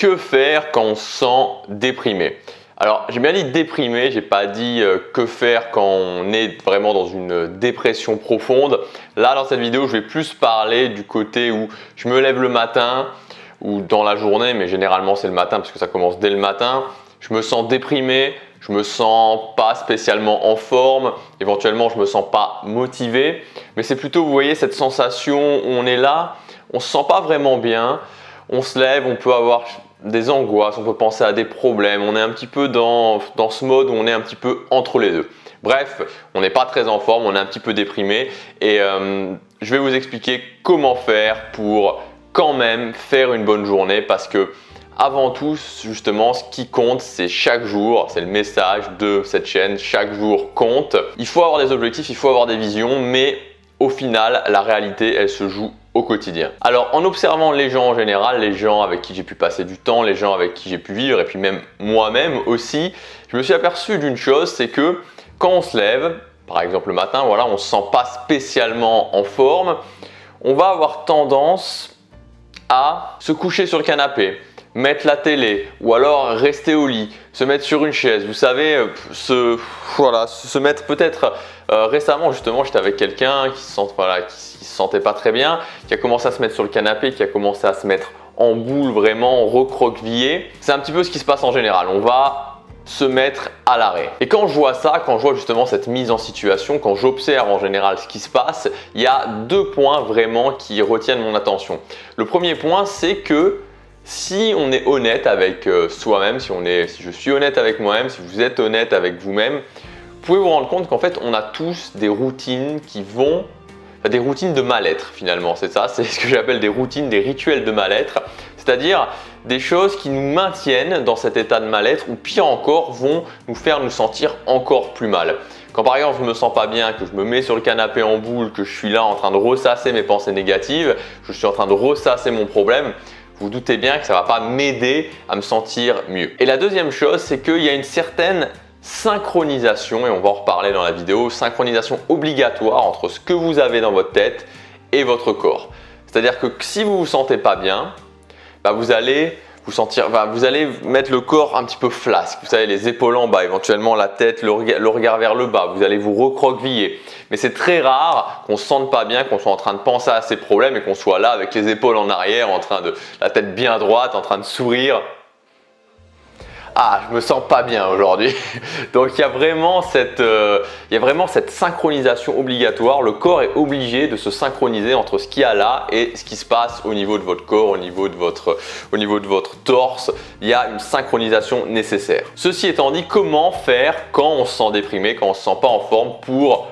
Que faire quand on se sent déprimé? Alors, j'ai bien dit déprimé, j'ai pas dit que faire quand on est vraiment dans une dépression profonde. Là, dans cette vidéo, je vais plus parler du côté où je me lève le matin ou dans la journée, mais généralement c'est le matin parce que ça commence dès le matin. Je me sens déprimé, je me sens pas spécialement en forme, éventuellement je me sens pas motivé, mais c'est plutôt, vous voyez, cette sensation où on est là, on se sent pas vraiment bien, on se lève, on peut avoir des angoisses, on peut penser à des problèmes, on est un petit peu dans ce mode où on est un petit peu entre les deux. Bref, on n'est pas très en forme, on est un petit peu déprimé et je vais vous expliquer comment faire pour quand même faire une bonne journée parce que avant tout, justement, ce qui compte, c'est chaque jour, c'est le message de cette chaîne, chaque jour compte. Il faut avoir des objectifs, il faut avoir des visions, mais au final, la réalité, elle se joue au quotidien. Alors, en observant les gens en général, les gens avec qui j'ai pu passer du temps, les gens avec qui j'ai pu vivre, et puis même moi-même aussi, je me suis aperçu d'une chose, c'est que quand on se lève, par exemple le matin, voilà, on ne se sent pas spécialement en forme, on va avoir tendance à se coucher sur le canapé, mettre la télé ou alors rester au lit, se mettre sur une chaise, vous savez, se mettre peut-être récemment justement, j'étais avec quelqu'un qui se sentait pas très bien, qui a commencé à se mettre sur le canapé, qui a commencé à se mettre en boule, vraiment recroquevillé. C'est un petit peu ce qui se passe en général, on va se mettre à l'arrêt. Et quand je vois ça, quand je vois justement cette mise en situation, quand j'observe en général ce qui se passe, il y a deux points vraiment qui retiennent mon attention. Le premier point, c'est que si on est honnête avec soi-même, si je suis honnête avec moi-même, si vous êtes honnête avec vous-même, vous pouvez vous rendre compte qu'en fait, on a tous des routines des routines de mal-être finalement, c'est ça, c'est ce que j'appelle des routines, des rituels de mal-être, c'est-à-dire des choses qui nous maintiennent dans cet état de mal-être ou pire encore, vont nous faire nous sentir encore plus mal. Quand par exemple je me sens pas bien, que je me mets sur le canapé en boule, que je suis là en train de ressasser mes pensées négatives, je suis en train de ressasser mon problème, vous doutez bien que ça ne va pas m'aider à me sentir mieux. Et la deuxième chose, c'est qu'il y a une certaine synchronisation, et on va en reparler dans la vidéo, synchronisation obligatoire entre ce que vous avez dans votre tête et votre corps. C'est-à-dire que si vous ne vous sentez pas bien, vous allez mettre le corps un petit peu flasque. Vous savez, les épaules en bas, éventuellement la tête, le regard vers le bas. Vous allez vous recroqueviller. Mais c'est très rare qu'on ne se sente pas bien, qu'on soit en train de penser à ses problèmes et qu'on soit là avec les épaules en arrière, la tête bien droite, en train de sourire. Ah, je me sens pas bien aujourd'hui. Donc il y a vraiment cette synchronisation obligatoire. Le corps est obligé de se synchroniser entre ce qu'il y a là et ce qui se passe au niveau de votre corps, au niveau de votre torse. Il y a une synchronisation nécessaire. Ceci étant dit, comment faire quand on se sent déprimé, quand on se sent pas en forme pour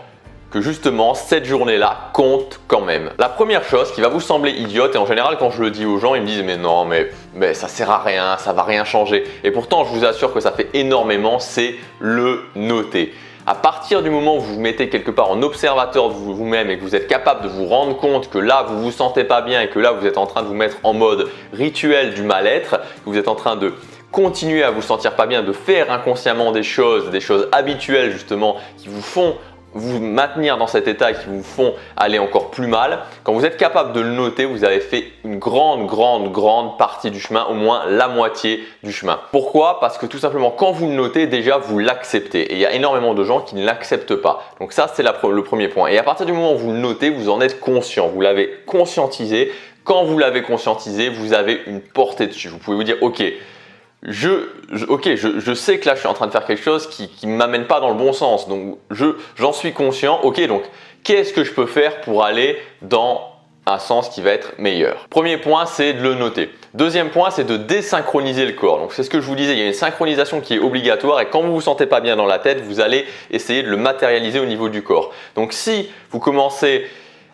que justement cette journée-là compte quand même. La première chose qui va vous sembler idiote, et en général quand je le dis aux gens, ils me disent mais non, mais ça sert à rien, ça va rien changer. Et pourtant je vous assure que ça fait énormément, c'est le noter. À partir du moment où vous vous mettez quelque part en observateur de vous-même et que vous êtes capable de vous rendre compte que là vous vous sentez pas bien et que là vous êtes en train de vous mettre en mode rituel du mal-être, que vous êtes en train de continuer à vous sentir pas bien, de faire inconsciemment des choses habituelles justement qui vous font vous maintenir dans cet état qui vous font aller encore plus mal, quand vous êtes capable de le noter, vous avez fait une grande partie du chemin, au moins la moitié du chemin. Pourquoi? Parce que tout simplement, quand vous le notez, déjà vous l'acceptez. Et il y a énormément de gens qui ne l'acceptent pas. Donc ça, c'est le premier point. Et à partir du moment où vous le notez, vous en êtes conscient, vous l'avez conscientisé. Quand vous l'avez conscientisé, vous avez une portée dessus. Vous pouvez vous dire, ok, je sais que là je suis en train de faire quelque chose qui ne m'amène pas dans le bon sens, donc j'en suis conscient. Ok, donc qu'est-ce que je peux faire pour aller dans un sens qui va être meilleur? Premier point, c'est de le noter. Deuxième point, c'est de désynchroniser le corps. Donc c'est ce que je vous disais, il y a une synchronisation qui est obligatoire et quand vous vous sentez pas bien dans la tête, vous allez essayer de le matérialiser au niveau du corps. Donc si vous commencez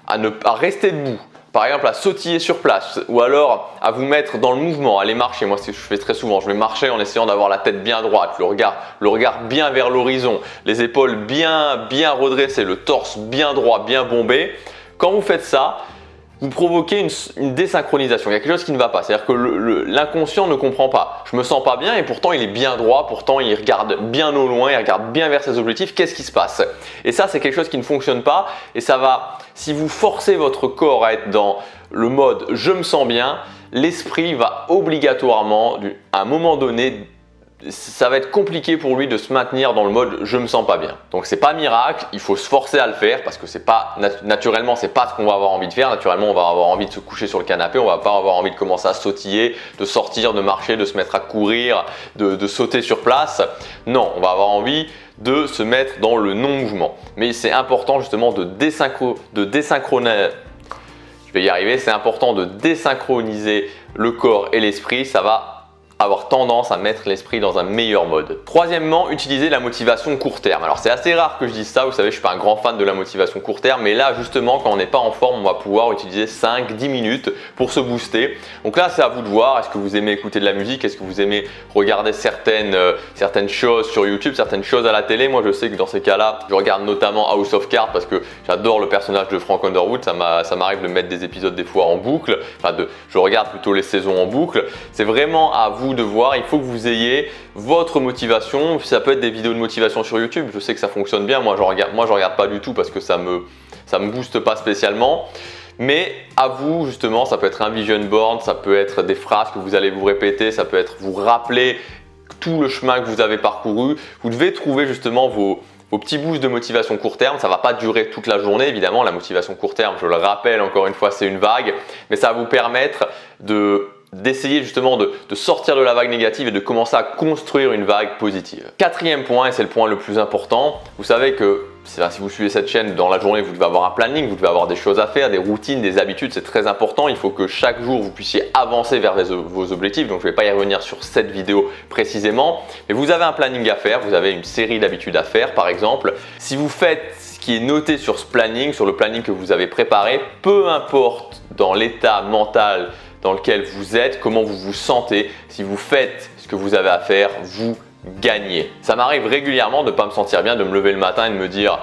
à rester debout, par exemple à sautiller sur place ou alors à vous mettre dans le mouvement, aller marcher. Moi, c'est ce que je fais très souvent. Je vais marcher en essayant d'avoir la tête bien droite, le regard bien vers l'horizon, les épaules bien redressées, le torse bien droit, bien bombé. Quand vous faites ça, vous provoquez une désynchronisation. Il y a quelque chose qui ne va pas. C'est-à-dire que l'inconscient ne comprend pas. Je me sens pas bien et pourtant il est bien droit, pourtant il regarde bien au loin, il regarde bien vers ses objectifs. Qu'est-ce qui se passe? Et ça, c'est quelque chose qui ne fonctionne pas et ça va, si vous forcez votre corps à être dans le mode je me sens bien, l'esprit va obligatoirement, à un moment donné, ça va être compliqué pour lui de se maintenir dans le mode je me sens pas bien. Donc c'est pas miracle, il faut se forcer à le faire parce que c'est pas naturellement c'est pas ce qu'on va avoir envie de faire. Naturellement on va avoir envie de se coucher sur le canapé, on va pas avoir envie de commencer à sautiller, de sortir, de marcher, de se mettre à courir, de sauter sur place. Non, on va avoir envie de se mettre dans le non-mouvement. Mais c'est important justement de désynchroniser. Je vais y arriver, c'est important de désynchroniser le corps et l'esprit, ça va avoir tendance à mettre l'esprit dans un meilleur mode. Troisièmement, utiliser la motivation court terme. Alors c'est assez rare que je dise ça, vous savez, je suis pas un grand fan de la motivation court terme, mais là justement quand on n'est pas en forme, on va pouvoir utiliser 5-10 minutes pour se booster. Donc là c'est à vous de voir, est-ce que vous aimez écouter de la musique, est-ce que vous aimez regarder certaines choses sur YouTube, certaines choses à la télé. Moi je sais que dans ces cas-là, je regarde notamment House of Cards parce que j'adore le personnage de Frank Underwood, ça m'arrive de mettre des épisodes des fois en boucle, je regarde plutôt les saisons en boucle. C'est vraiment à vous de voir, il faut que vous ayez votre motivation. Ça peut être des vidéos de motivation sur YouTube, je sais que ça fonctionne bien, moi je regarde pas du tout parce que ça me booste pas spécialement. Mais à vous justement, ça peut être un vision board, ça peut être des phrases que vous allez vous répéter, ça peut être vous rappeler tout le chemin que vous avez parcouru. Vous devez trouver justement vos petits boosts de motivation court terme. Ça ne va pas durer toute la journée évidemment, la motivation court terme, je le rappelle encore une fois, c'est une vague, mais ça va vous permettre d'essayer justement de sortir de la vague négative et de commencer à construire une vague positive. Quatrième point, et c'est le point le plus important, vous savez que si vous suivez cette chaîne, dans la journée vous devez avoir un planning, vous devez avoir des choses à faire, des routines, des habitudes, c'est très important. Il faut que chaque jour vous puissiez avancer vers vos objectifs, donc je ne vais pas y revenir sur cette vidéo précisément, mais vous avez un planning à faire, vous avez une série d'habitudes à faire par exemple. Si vous faites ce qui est noté sur ce planning, sur le planning que vous avez préparé, peu importe dans l'état mental dans lequel vous êtes, comment vous vous sentez, si vous faites ce que vous avez à faire, vous gagnez. Ça m'arrive régulièrement de ne pas me sentir bien, de me lever le matin et de me dire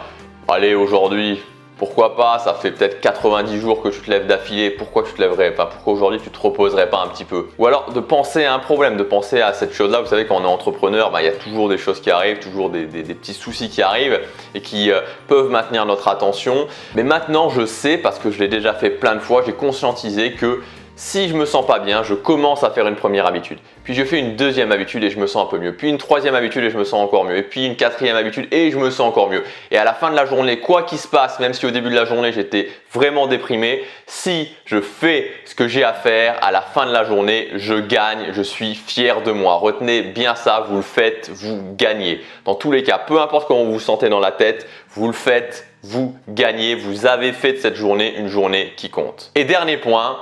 allez aujourd'hui, pourquoi pas, ça fait peut-être 90 jours que tu te lèves d'affilée, pourquoi tu te lèverais pas, pourquoi aujourd'hui tu te reposerais pas un petit peu? Ou alors de penser à un problème, de penser à cette chose-là. Vous savez, quand on est entrepreneur, il y a toujours des choses qui arrivent, toujours des petits soucis qui arrivent et qui peuvent maintenir notre attention. Mais maintenant je sais, parce que je l'ai déjà fait plein de fois, j'ai conscientisé que si je me sens pas bien, je commence à faire une première habitude. Puis je fais une deuxième habitude et je me sens un peu mieux. Puis une troisième habitude et je me sens encore mieux. Et puis une quatrième habitude et je me sens encore mieux. Et à la fin de la journée, quoi qu'il se passe, même si au début de la journée j'étais vraiment déprimé, si je fais ce que j'ai à faire, à la fin de la journée, je gagne, je suis fier de moi. Retenez bien ça, vous le faites, vous gagnez. Dans tous les cas, peu importe comment vous vous sentez dans la tête, vous le faites, vous gagnez. Vous avez fait de cette journée une journée qui compte. Et dernier point,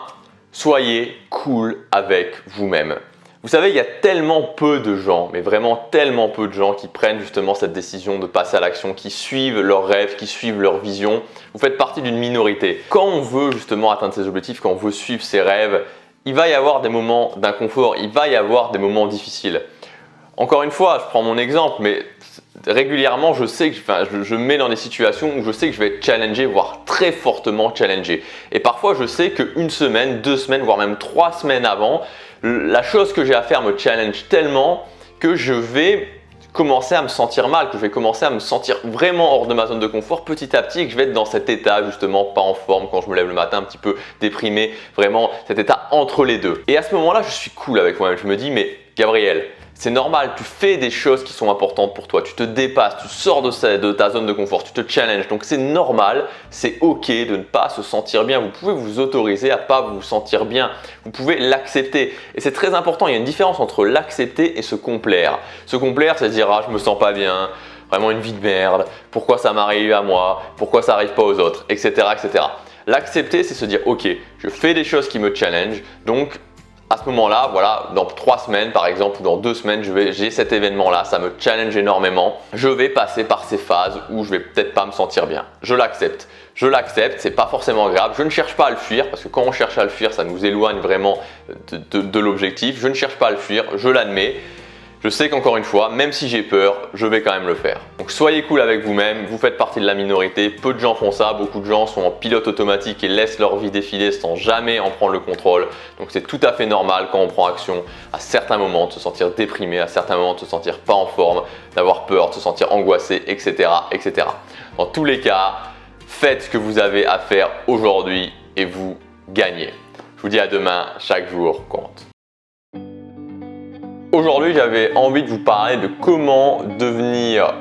soyez cool avec vous-même. Vous savez, il y a tellement peu de gens, mais vraiment tellement peu de gens qui prennent justement cette décision de passer à l'action, qui suivent leurs rêves, qui suivent leur vision. Vous faites partie d'une minorité. Quand on veut justement atteindre ses objectifs, quand on veut suivre ses rêves, il va y avoir des moments d'inconfort, il va y avoir des moments difficiles. Encore une fois, je prends mon exemple, mais régulièrement, je sais que je me mets dans des situations où je sais que je vais être challengé, voire très fortement challengé. Et parfois, je sais qu'une semaine, 2 semaines, voire même 3 semaines avant, la chose que j'ai à faire me challenge tellement que je vais commencer à me sentir mal, que je vais commencer à me sentir vraiment hors de ma zone de confort petit à petit et que je vais être dans cet état justement pas en forme quand je me lève le matin, un petit peu déprimé, vraiment cet état entre les deux. Et à ce moment-là, je suis cool avec moi-même. Je me dis mais Gabriel, c'est normal, tu fais des choses qui sont importantes pour toi, tu te dépasses, tu sors de ta zone de confort, tu te challenges. Donc c'est normal, c'est ok de ne pas se sentir bien. Vous pouvez vous autoriser à ne pas vous sentir bien, vous pouvez l'accepter. Et c'est très important, il y a une différence entre l'accepter et se complaire. Se complaire, c'est dire ah je me sens pas bien, vraiment une vie de merde, pourquoi ça m'arrive à moi, pourquoi ça n'arrive pas aux autres, etc. etc. L'accepter, c'est se dire ok, je fais des choses qui me challenge, donc à ce moment-là, voilà, dans 3 semaines par exemple ou dans 2 semaines, j'ai cet événement-là, ça me challenge énormément. Je vais passer par ces phases où je vais peut-être pas me sentir bien. Je l'accepte. Je l'accepte, c'est pas forcément grave. Je ne cherche pas à le fuir parce que quand on cherche à le fuir, ça nous éloigne vraiment de l'objectif. Je ne cherche pas à le fuir, je l'admets. Je sais qu'encore une fois, même si j'ai peur, je vais quand même le faire. Donc soyez cool avec vous-même, vous faites partie de la minorité, peu de gens font ça, beaucoup de gens sont en pilote automatique et laissent leur vie défiler sans jamais en prendre le contrôle. Donc c'est tout à fait normal quand on prend action, à certains moments de se sentir déprimé, à certains moments de se sentir pas en forme, d'avoir peur, de se sentir angoissé, etc. etc. Dans tous les cas, faites ce que vous avez à faire aujourd'hui et vous gagnez. Je vous dis à demain, chaque jour compte. Aujourd'hui, j'avais envie de vous parler de comment devenir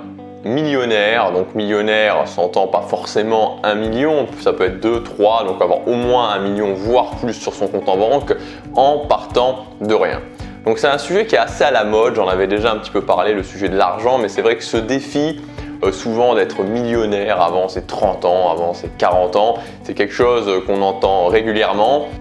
millionnaire. Donc millionnaire, s'entend pas forcément 1 million, ça peut être 2, 3, donc avoir au moins 1 million, voire plus sur son compte en banque en partant de rien. Donc c'est un sujet qui est assez à la mode, j'en avais déjà un petit peu parlé, le sujet de l'argent, mais c'est vrai que ce défi souvent d'être millionnaire avant ses 30 ans, avant ses 40 ans, c'est quelque chose qu'on entend régulièrement.